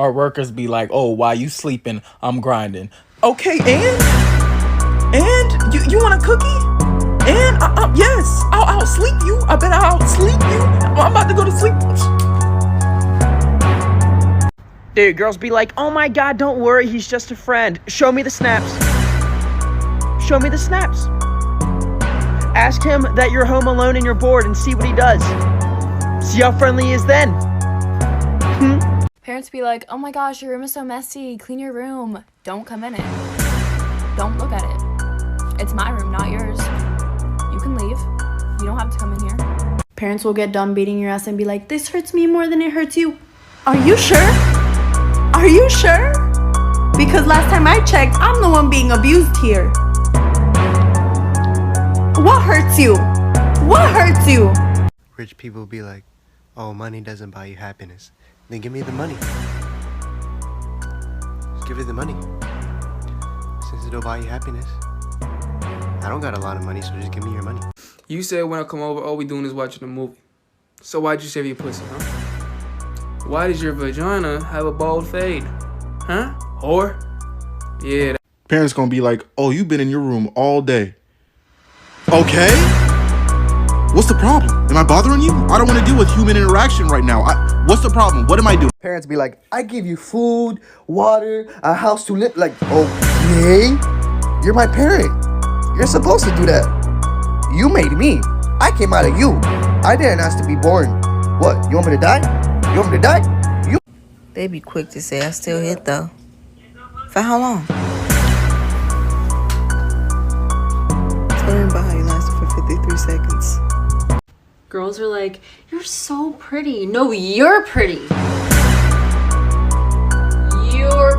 Our workers be like, oh, while you sleeping, I'm grinding. Okay, and you want a cookie? And yes, I'll sleep you. I bet I'll sleep you. I'm about to go to sleep. Dude, girls be like, oh my god, don't worry, he's just a friend. Show me the snaps. Show me the snaps. Ask him that you're home alone and you're bored and see what he does. See how friendly he is then. Parents be like, oh my gosh, your room is so messy. Clean your room. Don't come in it. Don't look at it. It's my room, not yours. You can leave. You don't have to come in here. Parents will get done beating your ass and be like, this hurts me more than it hurts you. Are you sure? Are you sure? Because last time I checked, I'm the one being abused here. What hurts you? What hurts you? Rich people be like, oh, money doesn't buy you happiness. Then give me the money. Just give me the money. Since it don't buy you happiness. I don't got a lot of money, so just give me your money. You said when I come over, all we doing is watching a movie. So why'd you shave your pussy, huh? Why does your vagina have a bald fade? Huh? Whore? Yeah. Parents gonna be like, oh, you've been in your room all day. Okay? What's the problem? Am I bothering you? I don't want to deal with human interaction right now. What's the problem? What am I doing? Parents be like, I give you food, water, a house to live. Like, okay, you're my parent. You're supposed to do that. You made me. I came out of you. I didn't ask to be born. What, you want me to die? You want me to die? They be quick to say I still hit though. For how long? Tell them about how you lasted for 53 seconds. Girls are like, you're so pretty. No, you're pretty. You're